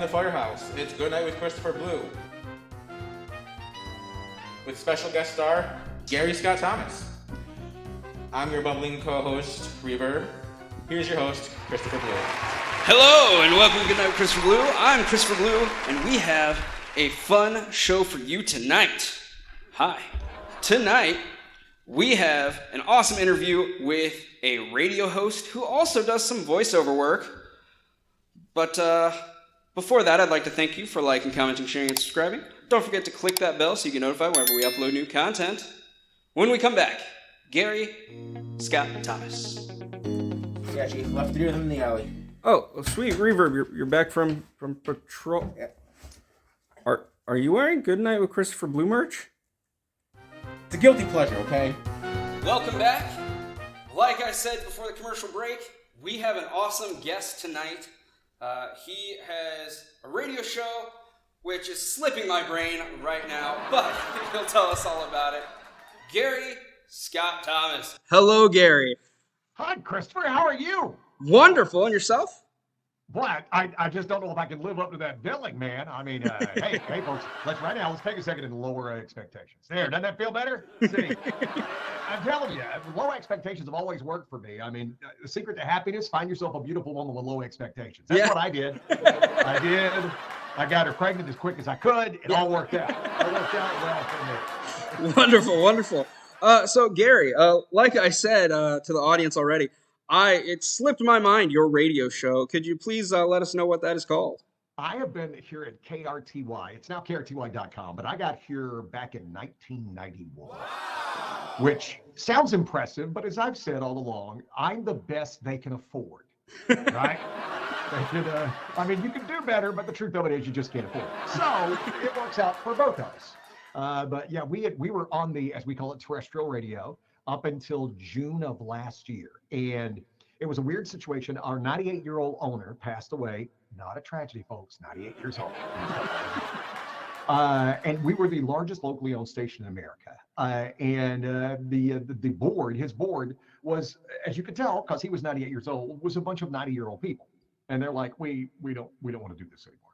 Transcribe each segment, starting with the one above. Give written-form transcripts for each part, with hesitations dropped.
the firehouse. It's Good Night with Christopher Blue. With special guest star, Gary Scott Thomas. I'm your bubbling co-host, Reverb. Here's your host, Christopher Blue. Hello, and welcome to Good Night with Christopher Blue. I'm Christopher Blue, and we have a fun show for you tonight. Hi. Tonight, we have an awesome interview with a radio host who also does some voiceover work. But before that, I'd like to thank you for liking, commenting, sharing, and subscribing. Don't forget to click that bell so you get notified whenever we upload new content. When we come back, Gary Scott Thomas. Yeah, she left you in the alley. Oh, sweet Reverb, you're back from patrol. Yeah. Are you wearing Good Night with Christopher Blue merch? It's a guilty pleasure, okay? Welcome back. Like I said before the commercial break, we have an awesome guest tonight. He has a radio show, which is slipping my brain right now, but he'll tell us all about it. Gary Scott Thomas. Hello, Gary. Hi, Christopher. How are you? Wonderful. And yourself? What? I just don't know if I can live up to that billing, man. I mean, hey, folks, let's take a second and lower expectations. There, doesn't that feel better? See, I'm telling you, low expectations have always worked for me. I mean, the secret to happiness, find yourself a beautiful woman with low expectations. That's what I did. I got her pregnant as quick as I could. It all worked out. It worked out well for me. Wonderful. So, Gary, like I said to the audience already, it slipped my mind, your radio show. Could you please let us know what that is called? I have been here at KRTY. It's now KRTY.com, but I got here back in 1991, which sounds impressive, but as I've said all along, I'm the best they can afford, right? I mean, you can do better, but the truth of it is you just can't afford it. So it works out for both of us. But yeah, we were on the, as we call it, terrestrial radio up until June of last year. And it was a weird situation. Our 98-year-old owner passed away. Not a tragedy, folks, 98 years old. And we were the largest locally owned station in America. The board, his board was, as you can tell, because he was 98 years old, was a bunch of 90-year-old people. And they're like, we don't want to do this anymore.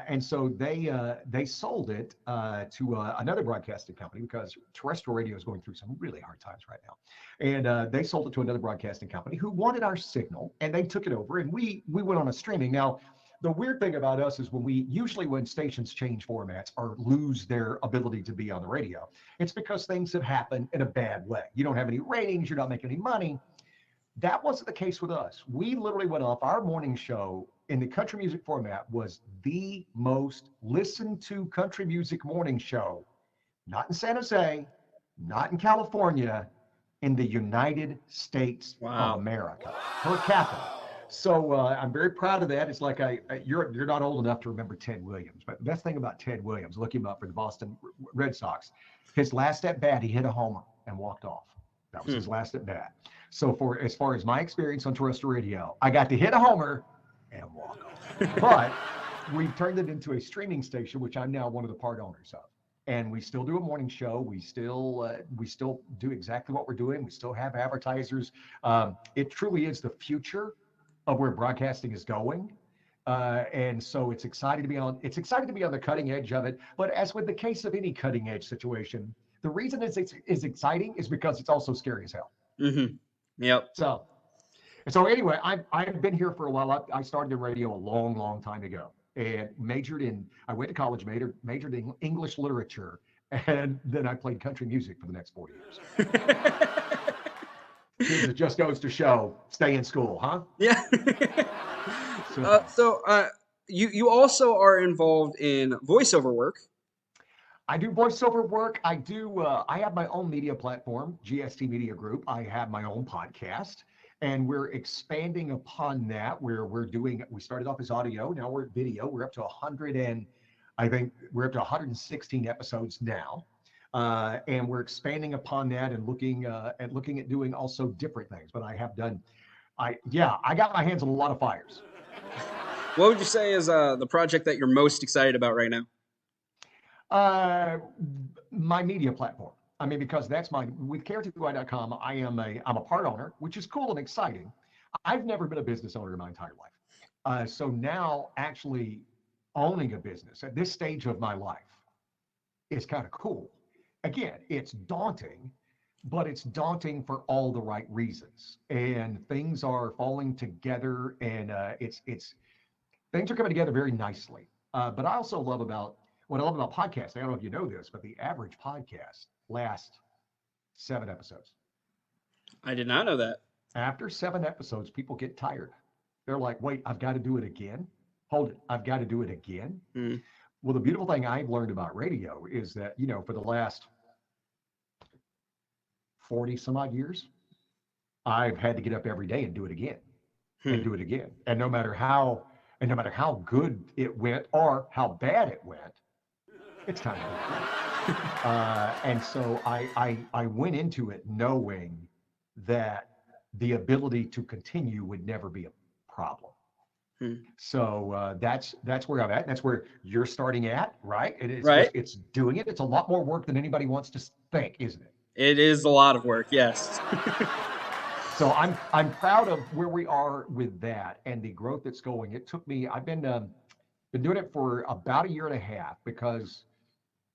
And so they sold it to another broadcasting company because terrestrial radio is going through some really hard times right now. And they sold it to another broadcasting company who wanted our signal, and they took it over, and we went on a streaming. Now, the weird thing about us is when stations change formats or lose their ability to be on the radio, it's because things have happened in a bad way. You don't have any ratings, you're not making any money. That wasn't the case with us. We literally went off. Our morning show in the country music format was the most listened to country music morning show, not in San Jose, not in California, in the United States of America, per capita. So I'm very proud of that. It's like you're not old enough to remember Ted Williams, but the best thing about Ted Williams, look him up for the Boston Red Sox, his last at bat, he hit a homer and walked off. That was his last at bat. So as far as my experience on terrestrial radio, I got to hit a homer and walk off. But we've turned it into a streaming station, which I'm now one of the part owners of. And we still do a morning show. We still do exactly what we're doing. We still have advertisers. It truly is the future of where broadcasting is going. And so it's exciting to be on the cutting edge of it. But as with the case of any cutting edge situation, the reason it's exciting is because it's also scary as hell. Mm-hmm. Yep. So anyway, I've been here for a while. I started in radio a long time ago and I went to college, majored in English literature, and then I played country music for the next 4 years. It just goes to show, stay in school, huh? Yeah. You also are involved in voiceover work. I do voiceover work. I have my own media platform, GST Media Group. I have my own podcast, and we're expanding upon that. We started off as audio, now we're video. We're up to 116 episodes now. And we're expanding upon that and looking at doing also different things. But I got my hands on a lot of fires. What would you say is the project that you're most excited about right now? My media platform. I mean, because with KRTY.com, I'm a part owner, which is cool and exciting. I've never been a business owner in my entire life. So now actually owning a business at this stage of my life is kind of cool. Again, it's daunting, but it's daunting for all the right reasons. And things are falling together, and it's things are coming together very nicely. But I also love about what I love about podcasts. I don't know if you know this, but the average podcast lasts 7 episodes. I did not know that. After 7 episodes, people get tired. They're like, wait, I've got to do it again. Hold it, I've got to do it again. Mm. Well, the beautiful thing I've learned about radio is that, for the last 40 some odd years, I've had to get up every day and do it again and do it again. And no matter how good it went or how bad it went, it's time to do it. And so I went into it knowing that the ability to continue would never be a problem. So that's where I'm at. That's where you're starting at, right? Right. It's doing it. It's a lot more work than anybody wants to think, isn't it? It is a lot of work, yes. So I'm proud of where we are with that and the growth that's going. It took me. I've been doing it for about a year and a half because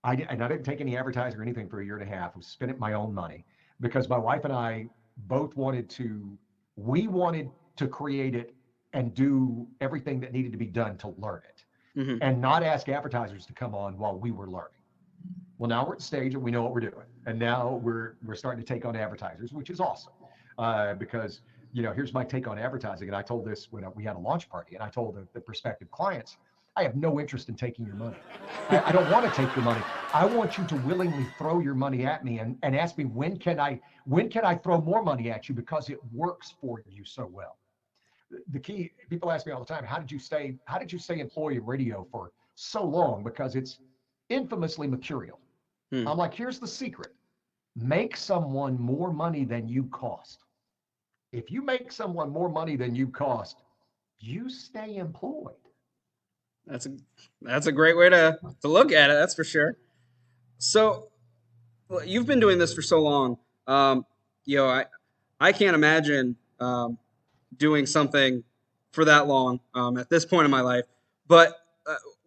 I didn't take any advertising or anything for a year and a half. I spent it my own money because my wife and I both wanted to create it and do everything that needed to be done to learn it and not ask advertisers to come on while we were learning. Well, now we're at the stage and we know what we're doing. And now we're starting to take on advertisers, which is awesome. Because, here's my take on advertising. And I told this when we had a launch party, and I told the prospective clients, I have no interest in taking your money. I don't want to take your money. I want you to willingly throw your money at me and ask me, when can I throw more money at you because it works for you so well? The key, people ask me all the time, how did you stay employed in radio for so long? Because it's infamously mercurial. I'm like, here's the secret. Make someone more money than you cost. If you make someone more money than you cost, you stay employed. That's a great way to look at it, that's for sure. So you've been doing this for so long. I can't imagine doing something for that long at this point in my life. But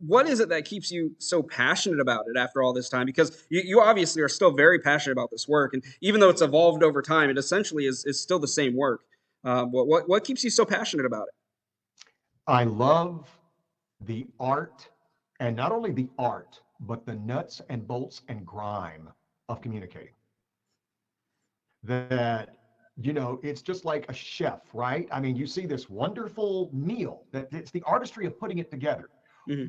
what is it that keeps you so passionate about it after all this time? Because you obviously are still very passionate about this work, and even though it's evolved over time, it essentially is still the same work. What keeps you so passionate about it? I love the art, and not only the art, but the nuts and bolts and grime of communicating. That, it's just like a chef, right? I mean, you see this wonderful meal that it's the artistry of putting it together.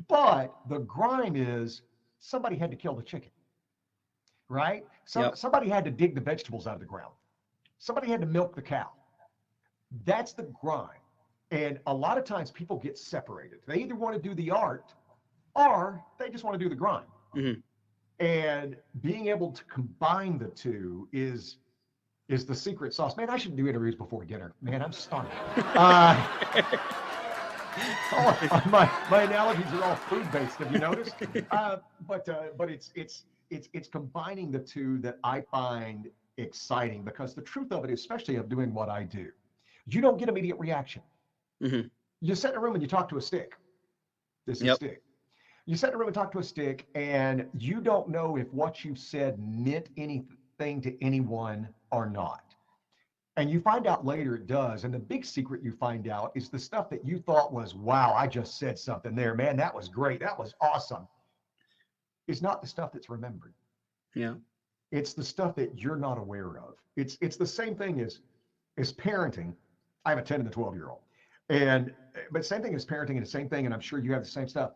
But the grime is somebody had to kill the chicken, right? Somebody had to dig the vegetables out of the ground. Somebody had to milk the cow. That's the grime. And a lot of times people get separated. They either want to do the art or they just want to do the grime. And being able to combine the two is the secret sauce. Man, I should do interviews before dinner. Man, I'm starving. My analogies are all food-based. Have you noticed? But it's combining the two that I find exciting, because the truth of it, especially of doing what I do, you don't get immediate reaction. You sit in a room and you talk to a stick. This is a stick. You sit in a room and talk to a stick, and you don't know if what you said meant anything to anyone or not. And you find out later it does. And the big secret you find out is the stuff that you thought was, wow, I just said something there. Man, that was great. That was awesome. It's not the stuff that's remembered. It's the stuff that you're not aware of. It's the same thing as parenting. I have a 10 and a 12-year-old. But same thing as parenting, and the same thing, and I'm sure you have the same stuff.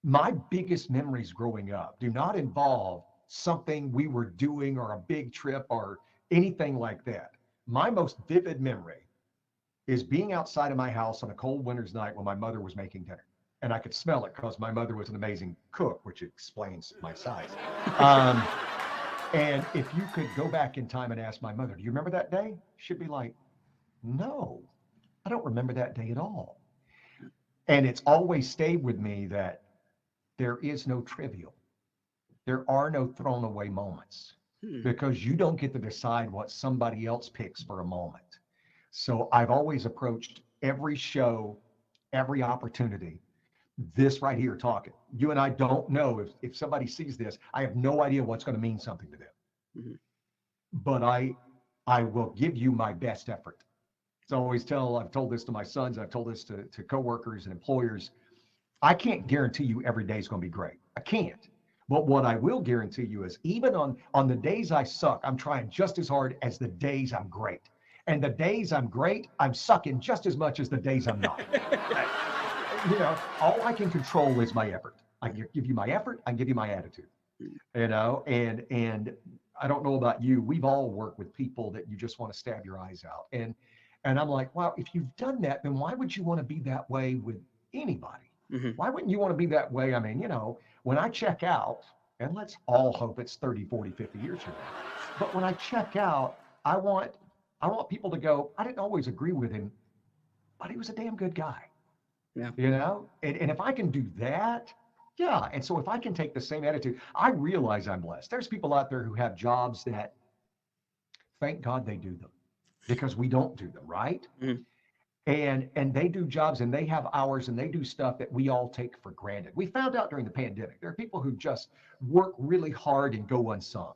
My biggest memories growing up do not involve something we were doing or a big trip or anything like that. My most vivid memory is being outside of my house on a cold winter's night when my mother was making dinner. And I could smell it because my mother was an amazing cook, which explains my size. And if you could go back in time and ask my mother, do you remember that day? She'd be like, no, I don't remember that day at all. And it's always stayed with me that there is no trivial. There are no thrown away moments, because you don't get to decide what somebody else picks for a moment. So I've always approached every show every opportunity. This right here talking. You and I don't know if somebody sees this, I have no idea what's going to mean something to them. Mm-hmm. But I will give you my best effort. So I've told this to my sons, I've told this to coworkers and employers. I can't guarantee you every day is going to be great. I can't. But what I will guarantee you is even on the days I suck, I'm trying just as hard as the days I'm great. And the days I'm great, I'm sucking just as much as the days I'm not. All I can control is my effort. I give you my effort, I give you my attitude. And I don't know about you, we've all worked with people that you just want to stab your eyes out. And I'm like, wow, if you've done that, then why would you want to be that way with anybody? Mm-hmm. Why wouldn't you want to be that way? I mean, when I check out, and let's all hope it's 30, 40, 50 years from now, but when I check out, I want people to go, I didn't always agree with him, but he was a damn good guy. Yeah. And if I can do that, yeah. And so if I can take the same attitude, I realize I'm blessed. There's people out there who have jobs that, thank God they do them, because we don't do them, right? Mm-hmm. And they do jobs and they have hours and they do stuff that we all take for granted. We found out during the pandemic, there are people who just work really hard and go unsung.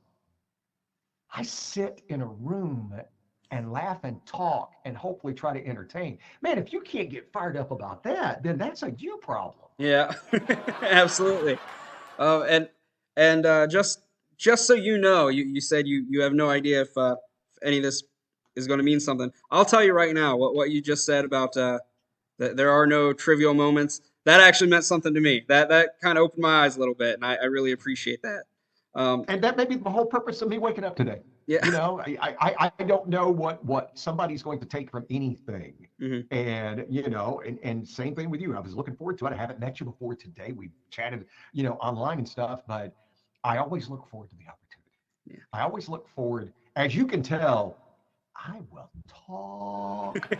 I sit in a room and laugh and talk and hopefully try to entertain. Man, if you can't get fired up about that, then that's a you problem. Yeah, absolutely. Just so you know, you said you have no idea if any of this is going to mean something. I'll tell you right now what you just said about that there are no trivial moments. That actually meant something to me. That kind of opened my eyes a little bit, and I really appreciate that. And that may be the whole purpose of me waking up today. Yeah. I don't know what somebody's going to take from anything. Mm-hmm. And and same thing with you. I was looking forward to it. I haven't met you before today. We've chatted, online and stuff, but I always look forward to the opportunity. Yeah. I always look forward, as you can tell, I will talk.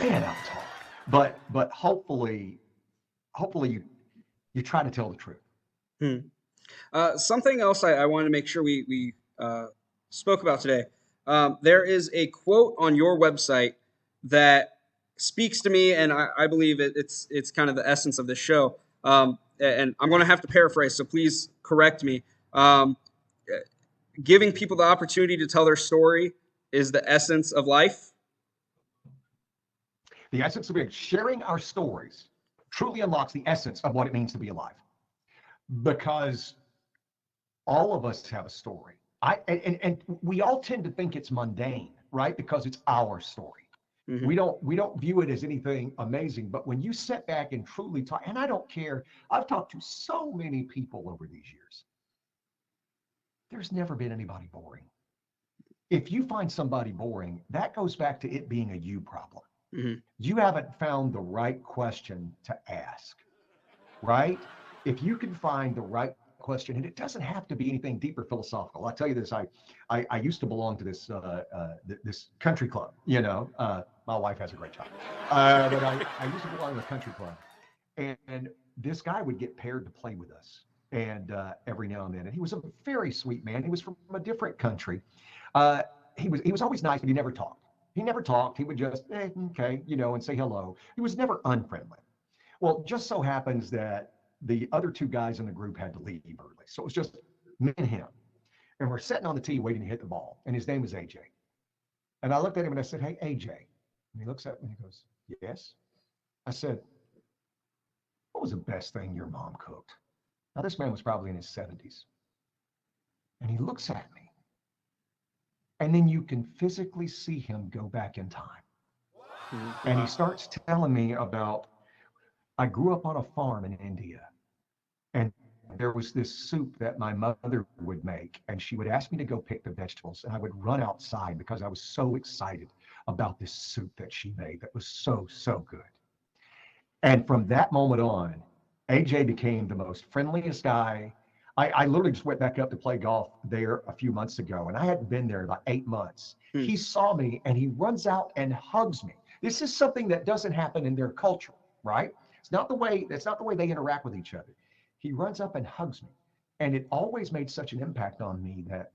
Man, I'll talk. But hopefully you try to tell the truth. Something else I wanted to make sure we spoke about today. There is a quote on your website that speaks to me, and I believe it's kind of the essence of this show. And I'm going to have to paraphrase, so please correct me. Giving people the opportunity to tell their story is the essence of life. The essence of being, sharing our stories truly unlocks the essence of what it means to be alive. Because all of us have a story. And we all tend to think it's mundane, right? Because it's our story. Mm-hmm. We don't view it as anything amazing. But when you sit back and truly talk, and I don't care, I've talked to so many people over these years. There's never been anybody boring. If you find somebody boring, that goes back to it being a you problem. Mm-hmm. You haven't found the right question to ask, right? If you can find the right question, and it doesn't have to be anything deep or philosophical. I'll tell you this, I used to belong to this this country club, my wife has a great job. But I used to belong to a country club, and this guy would get paired to play with us, and every now and then, and he was a very sweet man. He was from a different country. He was always nice, but he never talked. He never talked. He would just, okay, and say hello. He was never unfriendly. Well, just so happens that the other two guys in the group had to leave early. So it was just me and him. And we're sitting on the tee waiting to hit the ball. And his name was AJ. And I looked at him and I said, hey, AJ. And he looks at me and he goes, yes. I said, what was the best thing your mom cooked? Now, this man was probably in his 70s. And he looks at me. And then you can physically see him go back in time. Mm-hmm. And he starts telling me about, I grew up on a farm in India. And there was this soup that my mother would make, and she would ask me to go pick the vegetables, and I would run outside because I was so excited about this soup that she made that was so, so good. And from that moment on, AJ became the most friendliest guy. I literally just went back up to play golf there a few months ago, and I hadn't been there about 8 months. He saw me, and he runs out and hugs me. This is something that doesn't happen in their culture, right? That's not the way they interact with each other. He runs up and hugs me. And it always made such an impact on me that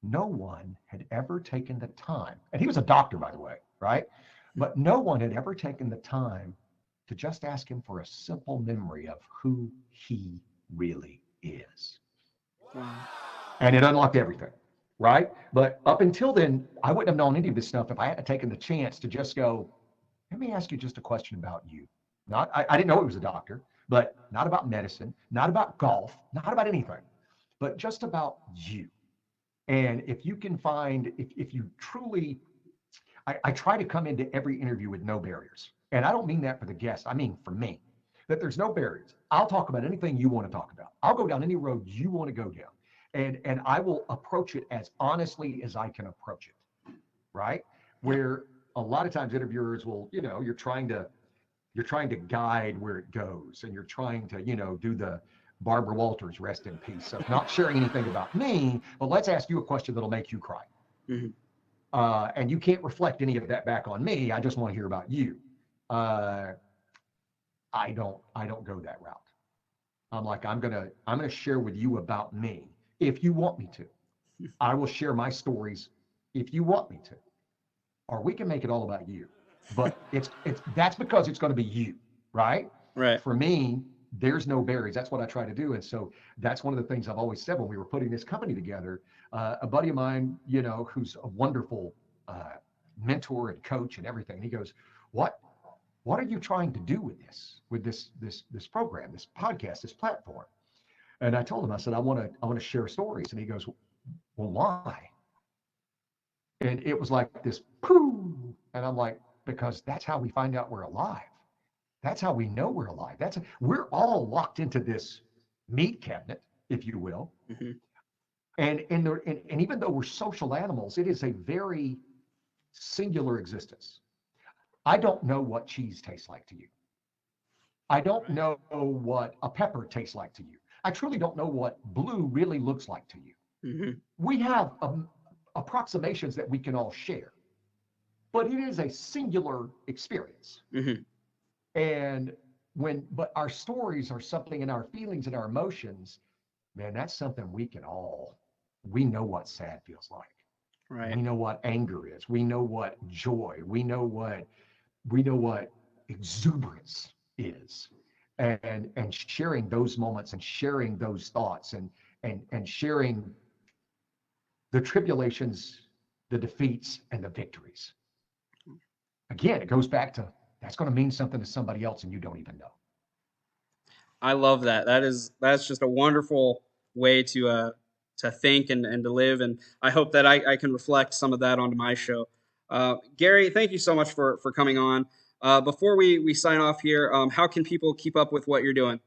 no one had ever taken the time. And he was a doctor, by the way, right? But no one had ever taken the time to just ask him for a simple memory of who he really is. Wow. And it unlocked everything, right? But up until then, I wouldn't have known any of this stuff if I hadn't taken the chance to just go, let me ask you just a question about you. I didn't know he was a doctor, but not about medicine, not about golf, not about anything, but just about you. And if you can find, if you truly, I try to come into every interview with no barriers. And I don't mean that for the guest, I mean for me, that there's no barriers. I'll talk about anything you want to talk about. I'll go down any road you want to go down. And I will approach it as honestly as I can approach it, right? Where a lot of times interviewers will, you're trying to guide where it goes, and you're trying to, do the Barbara Walters rest in peace of not sharing anything about me, but let's ask you a question that'll make you cry. Mm-hmm. And you can't reflect any of that back on me. I just want to hear about you. I don't go that route. I'm like, I'm gonna share with you about me if you want me to. I will share my stories if you want me to, or we can make it all about you. But that's because it's going to be you, right? Right. For me, there's no barriers. That's what I try to do. And so that's one of the things I've always said when we were putting this company together. A buddy of mine, who's a wonderful mentor and coach and everything, he goes, what are you trying to do with this program, this podcast, this platform? And I told him, I said, I want to share stories. And he goes, well, why? And it was like this poo. And I'm like, because that's how we find out we're alive. That's how we know we're alive. We're all locked into this meat cabinet, if you will. Mm-hmm. And even though we're social animals, it is a very singular existence. I don't know what cheese tastes like to you. I don't know what a pepper tastes like to you. I truly don't know what blue really looks like to you. Mm-hmm. We have approximations that we can all share, but it is a singular experience. Mm-hmm. And but our stories are something, and our feelings and our emotions, man, that's something we know what sad feels like. Right. We know what anger is. We know what joy. We know what exuberance is. And sharing those moments and sharing those thoughts and sharing the tribulations, the defeats, and the victories. Again, it goes back to that's going to mean something to somebody else and you don't even know. I love that. That's just a wonderful way to think and to live, and I hope that I can reflect some of that onto my show. Gary, thank you so much for coming on. Before we sign off here, how can people keep up with what you're doing?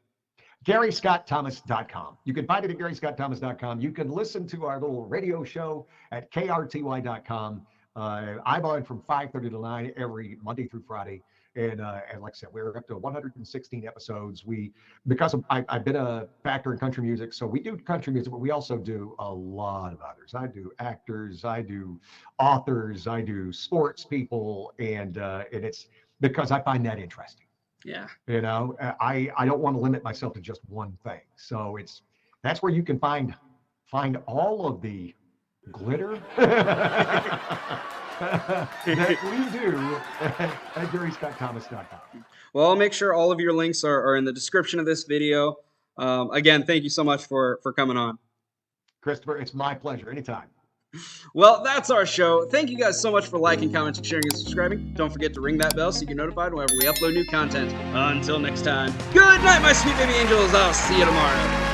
GaryScottThomas.com. You can find it at GaryScottThomas.com. You can listen to our little radio show at KRTY.com. I'm on from 5:30 to 9 every Monday through Friday. And like I said, we're up to 116 episodes. Because I've been a factor in country music, so we do country music, but we also do a lot of others. I do actors, I do authors, I do sports people, and it's because I find that interesting. Yeah. I don't want to limit myself to just one thing. So that's where you can find all of the glitter that we do at GaryScottThomas.com. Well, I'll make sure all of your links are in the description of this video. Again, thank you so much for coming on. Christopher, it's my pleasure. Anytime. Well, that's our show. Thank you guys so much for liking, commenting, sharing, and subscribing. Don't forget to ring that bell so you get notified whenever we upload new content. Until next time, good night, my sweet baby angels. I'll see you tomorrow.